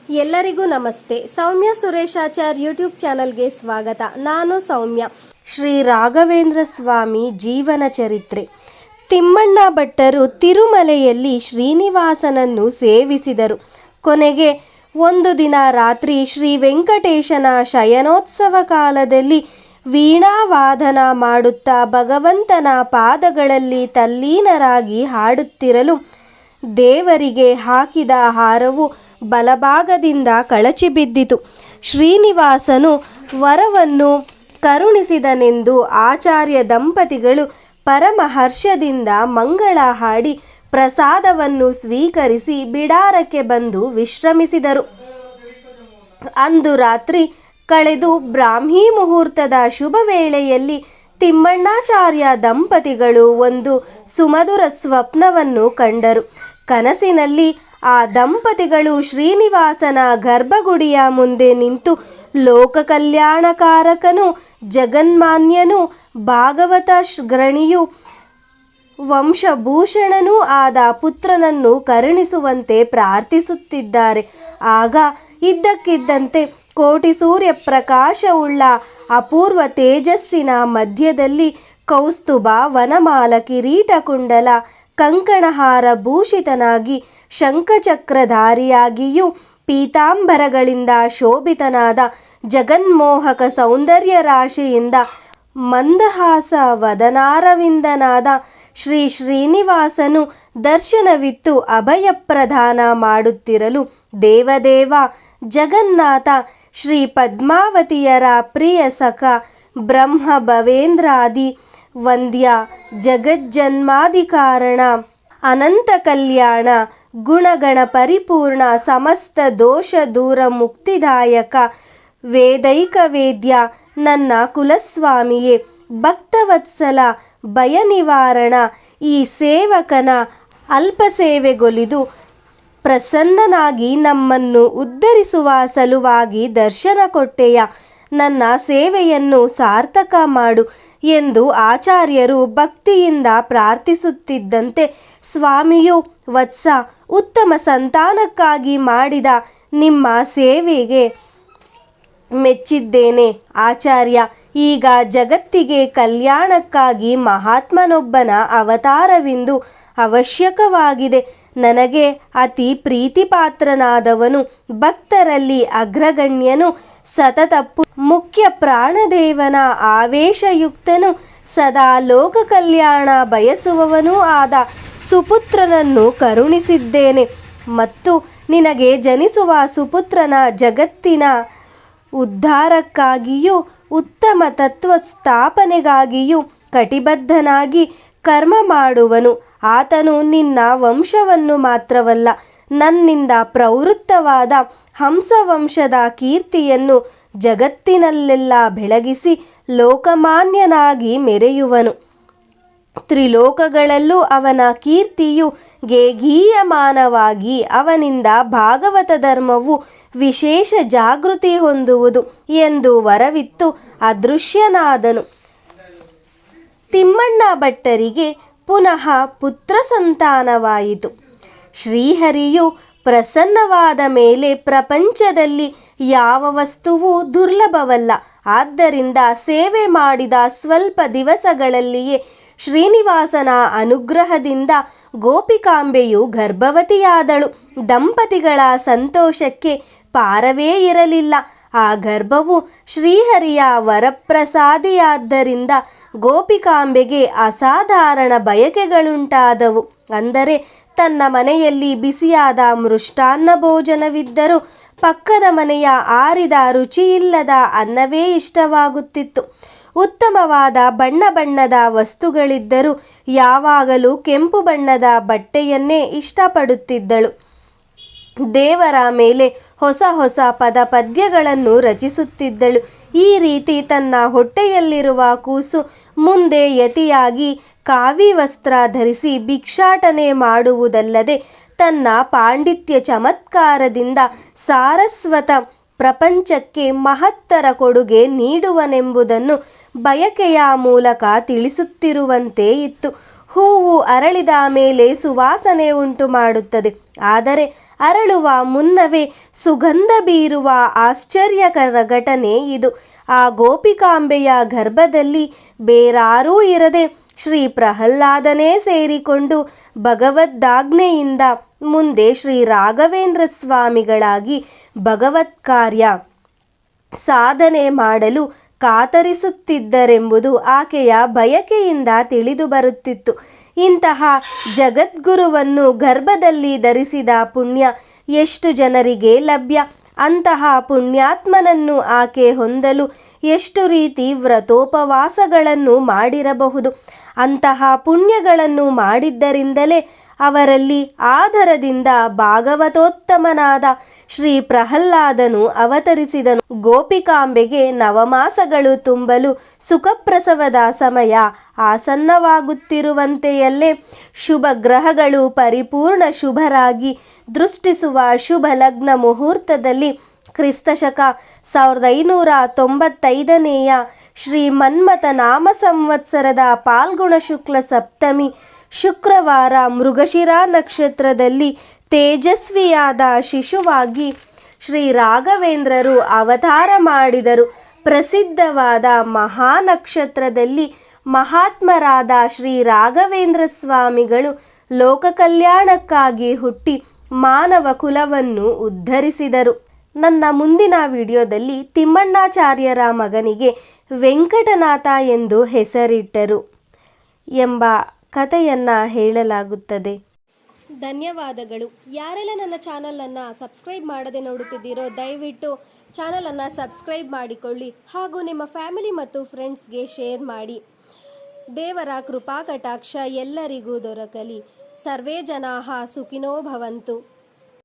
ಎಲ್ಲರಿಗೂ ನಮಸ್ತೆ. ಸೌಮ್ಯ ಸುರೇಶಾಚಾರ್ ಯೂಟ್ಯೂಬ್ ಚಾನಲ್ಗೆ ಸ್ವಾಗತ. ನಾನು ಸೌಮ್ಯ. ಶ್ರೀ ರಾಘವೇಂದ್ರ ಸ್ವಾಮಿ ಜೀವನ ಚರಿತ್ರೆ. ತಿಮ್ಮಣ್ಣ ಭಟ್ಟರು ತಿರುಮಲೆಯಲ್ಲಿ ಶ್ರೀನಿವಾಸನನ್ನು ಸೇವಿಸಿದರು. ಕೊನೆಗೆ ಒಂದು ದಿನ ರಾತ್ರಿ ಶ್ರೀ ವೆಂಕಟೇಶನ ಶಯನೋತ್ಸವ ಕಾಲದಲ್ಲಿ ವೀಣಾವಾದನ ಮಾಡುತ್ತಾ ಭಗವಂತನ ಪಾದಗಳಲ್ಲಿ ತಲ್ಲೀನರಾಗಿ ಹಾಡುತ್ತಿರಲು ದೇವರಿಗೆ ಹಾಕಿದ ಹಾರವು ಬಲಭಾಗದಿಂದ ಕಳಚಿ ಬಿದ್ದಿತು. ಶ್ರೀನಿವಾಸನು ವರವನ್ನು ಕರುಣಿಸಿದನೆಂದು ಆಚಾರ್ಯ ದಂಪತಿಗಳು ಪರಮಹರ್ಷದಿಂದ ಮಂಗಳ ಹಾಡಿ ಪ್ರಸಾದವನ್ನು ಸ್ವೀಕರಿಸಿ ಬಿಡಾರಕ್ಕೆ ಬಂದು ವಿಶ್ರಮಿಸಿದರು. ಅಂದು ರಾತ್ರಿ ಕಳೆದು ಬ್ರಾಹ್ಮೀ ಮುಹೂರ್ತದ ಶುಭ ವೇಳೆಯಲ್ಲಿ ತಿಮ್ಮಣ್ಣಾಚಾರ್ಯ ದಂಪತಿಗಳು ಒಂದು ಸುಮಧುರ ಸ್ವಪ್ನವನ್ನು ಕಂಡರು. ಕನಸಿನಲ್ಲಿ ಆ ದಂಪತಿಗಳು ಶ್ರೀನಿವಾಸನ ಗರ್ಭಗುಡಿಯ ಮುಂದೆ ನಿಂತು ಲೋಕ ಕಲ್ಯಾಣಕಾರಕನು, ಜಗನ್ಮಾನ್ಯನು, ಭಾಗವತ ಗ್ರಣಿಯು, ವಂಶಭೂಷಣನೂ ಆದ ಪುತ್ರನನ್ನು ಕರುಣಿಸುವಂತೆ ಪ್ರಾರ್ಥಿಸುತ್ತಿದ್ದಾರೆ. ಆಗ ಇದ್ದಕ್ಕಿದ್ದಂತೆ ಕೋಟಿ ಸೂರ್ಯ ಪ್ರಕಾಶವುಳ್ಳ ಅಪೂರ್ವ ತೇಜಸ್ಸಿನ ಮಧ್ಯದಲ್ಲಿ ಕೌಸ್ತುಭ ವನಮಾಲ ಕಿರೀಟ ಕುಂಡಲ ಕಂಕಣಹಾರ ಭೂಷಿತನಾಗಿ ಶಂಖಚಕ್ರಧಾರಿಯಾಗಿಯೂ ಪೀತಾಂಬರಗಳಿಂದ ಶೋಭಿತನಾದ ಜಗನ್ಮೋಹಕ ಸೌಂದರ್ಯ ರಾಶಿಯಿಂದ ಮಂದಹಾಸ ವದನಾರವಿಂದನಾದ ಶ್ರೀ ಶ್ರೀನಿವಾಸನು ದರ್ಶನವಿತ್ತು ಅಭಯ ಪ್ರದಾನ ಮಾಡುತ್ತಿರಲು ದೇವದೇವ ಜಗನ್ನಾಥ ಶ್ರೀ ಪದ್ಮಾವತಿಯರ ಪ್ರಿಯ ಸಖ ಬ್ರಹ್ಮ ಭವೇಂದ್ರಾದಿ ವಂದ್ಯ ಜಗಜ್ಜನ್ಮಾಧಿಕಾರಣ ಅನಂತ ಕಲ್ಯಾಣ ಗುಣಗಣ ಪರಿಪೂರ್ಣ ಸಮಸ್ತ ದೋಷ ದೂರ ಮುಕ್ತಿದಾಯಕ ವೇದೈಕ ವೇದ್ಯ ನನ್ನ ಕುಲಸ್ವಾಮಿಯೇ, ಭಕ್ತವತ್ಸಲ ಭಯ ನಿವಾರಣ, ಈ ಸೇವಕನ ಅಲ್ಪ ಸೇವೆಗೊಲಿದು ಪ್ರಸನ್ನನಾಗಿ ನಮ್ಮನ್ನು ಉದ್ಧರಿಸುವ ಸಲುವಾಗಿ ದರ್ಶನ ಕೊಟ್ಟೆಯ. ನನ್ನ ಸೇವೆಯನ್ನು ಸಾರ್ಥಕ ಮಾಡು ಎಂದು ಆಚಾರ್ಯರು ಭಕ್ತಿಯಿಂದ ಪ್ರಾರ್ಥಿಸುತ್ತಿದ್ದಂತೆ ಸ್ವಾಮಿಯು, ವತ್ಸ, ಉತ್ತಮ ಸಂತಾನಕ್ಕಾಗಿ ಮಾಡಿದ ನಿಮ್ಮ ಸೇವೆಗೆ ಮೆಚ್ಚಿದ್ದೇನೆ ಆಚಾರ್ಯ. ಈಗ ಜಗತ್ತಿಗೆ ಕಲ್ಯಾಣಕ್ಕಾಗಿ ಮಹಾತ್ಮನೊಬ್ಬನ ಅವತಾರವಿಂದು ಅವಶ್ಯಕವಾಗಿದೆ. ನನಗೆ ಅತಿ ಪ್ರೀತಿಪಾತ್ರನಾದವನು, ಭಕ್ತರಲ್ಲಿ ಅಗ್ರಗಣ್ಯನು, ಸತತ ಮುಖ್ಯ ಪ್ರಾಣದೇವನ ಆವೇಶಯುಕ್ತನು, ಸದಾ ಲೋಕ ಕಲ್ಯಾಣ ಬಯಸುವವನೂ ಆದ ಸುಪುತ್ರನನ್ನು ಕರುಣಿಸಿದ್ದೇನೆ ಮತ್ತು ನಿನಗೆ ಜನಿಸುವ ಸುಪುತ್ರನ ಜಗತ್ತಿನ ಉದ್ಧಾರಕ್ಕಾಗಿಯೂ ಉತ್ತಮ ತತ್ವ ಸ್ಥಾಪನೆಗಾಗಿಯೂ ಕಟಿಬದ್ಧನಾಗಿ ಕರ್ಮ ಮಾಡುವನು. ಆತನು ನಿನ್ನ ವಂಶವನ್ನು ಮಾತ್ರವಲ್ಲ, ನನ್ನಿಂದ ಪ್ರವೃತ್ತವಾದ ಹಂಸವಂಶದ ಕೀರ್ತಿಯನ್ನು ಜಗತ್ತಿನಲ್ಲೆಲ್ಲ ಬೆಳಗಿಸಿ ಲೋಕಮಾನ್ಯನಾಗಿ ಮೆರೆಯುವನು. ತ್ರಿಲೋಕಗಳಲ್ಲೂ ಅವನ ಕೀರ್ತಿಯು ಗೇಗೀಯಮಾನವಾಗಿ ಅವನಿಂದ ಭಾಗವತ ಧರ್ಮವು ವಿಶೇಷ ಜಾಗೃತಿ ಹೊಂದುವುದು ಎಂದು ವರವಿತ್ತು ಅದೃಶ್ಯನಾದನು. ತಿಮ್ಮಣ್ಣ ಭಟ್ಟರಿಗೆ ಪುನಃ ಪುತ್ರ ಸಂತಾನವಾಯಿತು. ಶ್ರೀಹರಿಯು ಪ್ರಸನ್ನವಾದ ಮೇಲೆ ಪ್ರಪಂಚದಲ್ಲಿ ಯಾವ ವಸ್ತುವೂ ದುರ್ಲಭವಲ್ಲ. ಆದ್ದರಿಂದ ಸೇವೆ ಮಾಡಿದ ಸ್ವಲ್ಪ ದಿವಸಗಳಲ್ಲಿಯೇ ಶ್ರೀನಿವಾಸನ ಅನುಗ್ರಹದಿಂದ ಗೋಪಿಕಾಂಬೆಯು ಗರ್ಭವತಿಯಾದಳು. ದಂಪತಿಗಳ ಸಂತೋಷಕ್ಕೆ ಪಾರವೇ ಇರಲಿಲ್ಲ. ಆ ಗರ್ಭವು ಶ್ರೀಹರಿಯ ವರಪ್ರಸಾದಿಯಾದ್ದರಿಂದ ಗೋಪಿಕಾಂಬೆಗೆ ಅಸಾಧಾರಣ ಬಯಕೆಗಳುಂಟಾದವು. ಅಂದರೆ ತನ್ನ ಮನೆಯಲ್ಲಿ ಬಿಸಿಯಾದ ಮೃಷ್ಟಾನ್ನ ಭೋಜನವಿದ್ದರೂ ಪಕ್ಕದ ಮನೆಯ ಆರಿದ ರುಚಿಯಿಲ್ಲದ ಅನ್ನವೇ ಇಷ್ಟವಾಗುತ್ತಿತ್ತು. ಉತ್ತಮವಾದ ಬಣ್ಣ ಬಣ್ಣದ ವಸ್ತುಗಳಿದ್ದರೂ ಯಾವಾಗಲೂ ಕೆಂಪು ಬಣ್ಣದ ಬಟ್ಟೆಯನ್ನೇ ಇಷ್ಟಪಡುತ್ತಿದ್ದಳು. ದೇವರ ಮೇಲೆ ಹೊಸ ಹೊಸ ಪದ್ಯಗಳನ್ನು ರಚಿಸುತ್ತಿದ್ದಳು. ಈ ರೀತಿ ತನ್ನ ಹೊಟ್ಟೆಯಲ್ಲಿರುವ ಕೂಸು ಮುಂದೆ ಯತಿಯಾಗಿ ಕಾವಿ ವಸ್ತ್ರ ಧರಿಸಿ ಭಿಕ್ಷಾಟನೆ ಮಾಡುವುದಲ್ಲದೆ ತನ್ನ ಪಾಂಡಿತ್ಯ ಚಮತ್ಕಾರದಿಂದ ಸಾರಸ್ವತ ಪ್ರಪಂಚಕ್ಕೆ ಮಹತ್ತರ ಕೊಡುಗೆ ನೀಡುವನೆಂಬುದನ್ನು ಬಯಕೆಯ ಮೂಲಕ ತಿಳಿಸುತ್ತಿರುವಂತೆ ಇತ್ತು. ಹೂವು ಅರಳಿದ ಮೇಲೆ ಸುವಾಸನೆ ಉಂಟು ಮಾಡುತ್ತದೆ, ಆದರೆ ಅರಳುವ ಮುನ್ನವೇ ಸುಗಂಧ ಬೀರುವ ಆಶ್ಚರ್ಯಕರ ಘಟನೆ ಇದು. ಆ ಗೋಪಿಕಾಂಬೆಯ ಗರ್ಭದಲ್ಲಿ ಬೇರಾರೂ ಇರದೆ ಶ್ರೀ ಪ್ರಹ್ಲಾದನೇ ಸೇರಿಕೊಂಡು ಭಗವದ್ದಾಜ್ಞೆಯಿಂದ ಮುಂದೆ ಶ್ರೀ ರಾಘವೇಂದ್ರ ಸ್ವಾಮಿಗಳಾಗಿ ಭಗವತ್ ಕಾರ್ಯ ಸಾಧನೆ ಮಾಡಲು ಕಾತರಿಸುತ್ತಿದ್ದರೆಂಬುದು ಆಕೆಯ ಬಯಕೆಯಿಂದ ತಿಳಿದು ಬರುತ್ತಿತ್ತು. ಇಂತಹ ಜಗದ್ಗುರುವನ್ನು ಗರ್ಭದಲ್ಲಿ ಧರಿಸಿದ ಪುಣ್ಯ ಎಷ್ಟು ಜನರಿಗೆ ಲಭ್ಯ? ಅಂತಹ ಪುಣ್ಯಾತ್ಮನನ್ನು ಆಕೆ ಹೊಂದಲು ಎಷ್ಟು ರೀತಿ ವ್ರತೋಪವಾಸಗಳನ್ನು ಮಾಡಿರಬಹುದು? ಅಂತಹ ಪುಣ್ಯಗಳನ್ನು ಮಾಡಿದ್ದರಿಂದಲೇ ಅವರಲ್ಲಿ ಆಧಾರದಿಂದ ಭಾಗವತೋತ್ತಮನಾದ ಶ್ರೀ ಪ್ರಹ್ಲಾದನು ಅವತರಿಸಿದನು. ಗೋಪಿಕಾಂಬೆಗೆ ನವಮಾಸಗಳು ತುಂಬಲು ಸುಖಪ್ರಸವದ ಸಮಯ ಆಸನ್ನವಾಗುತ್ತಿರುವಂತೆಯಲ್ಲೇ ಶುಭ ಗ್ರಹಗಳು ಪರಿಪೂರ್ಣ ಶುಭರಾಗಿ ದೃಷ್ಟಿಸುವ ಶುಭ ಲಗ್ನ ಮುಹೂರ್ತದಲ್ಲಿ ಕ್ರಿಸ್ತಶಕ 1595ನೇಯ ಶ್ರೀ ಮನ್ಮಥ ನಾಮ ಸಂವತ್ಸರದ ಪಾಲ್ಗುಣ ಶುಕ್ಲ ಸಪ್ತಮಿ ಶುಕ್ರವಾರ ಮೃಗಶಿರಾ ನಕ್ಷತ್ರದಲ್ಲಿ ತೇಜಸ್ವಿಯಾದ ಶಿಶುವಾಗಿ ಶ್ರೀ ರಾಘವೇಂದ್ರರು ಅವತಾರ ಮಾಡಿದರು. ಪ್ರಸಿದ್ಧವಾದ ಮಹಾನಕ್ಷತ್ರದಲ್ಲಿ ಮಹಾತ್ಮರಾದ ಶ್ರೀ ರಾಘವೇಂದ್ರ ಸ್ವಾಮಿಗಳು ಲೋಕ ಕಲ್ಯಾಣಕ್ಕಾಗಿ ಹುಟ್ಟಿ ಮಾನವ ಕುಲವನ್ನು ಉದ್ಧರಿಸಿದರು. ನನ್ನ ಮುಂದಿನ ವಿಡಿಯೋದಲ್ಲಿ ತಿಮ್ಮಣ್ಣಾಚಾರ್ಯರ ಮಗನಿಗೆ ವೆಂಕಟನಾಥ ಎಂದು ಹೆಸರಿಟ್ಟರು ಎಂಬ ಕಥೆಯನ್ನು ಹೇಳಲಾಗುತ್ತದೆ. ಧನ್ಯವಾದಗಳು. ಯಾರೆಲ್ಲ ನನ್ನ ಚಾನಲನ್ನು ಸಬ್ಸ್ಕ್ರೈಬ್ ಮಾಡದೆ ನೋಡುತ್ತಿದ್ದೀರೋ ದಯವಿಟ್ಟು ಚಾನಲನ್ನು ಸಬ್ಸ್ಕ್ರೈಬ್ ಮಾಡಿಕೊಳ್ಳಿ ಹಾಗೂ ನಿಮ್ಮ ಫ್ಯಾಮಿಲಿ ಮತ್ತು ಫ್ರೆಂಡ್ಸ್ಗೆ ಶೇರ್ ಮಾಡಿ. ದೇವರ ಕೃಪಾ ಕಟಾಕ್ಷ ಎಲ್ಲರಿಗೂ ದೊರಕಲಿ. ಸರ್ವೇ ಜನಾಃ ಸುಖಿನೋ ಭವಂತು.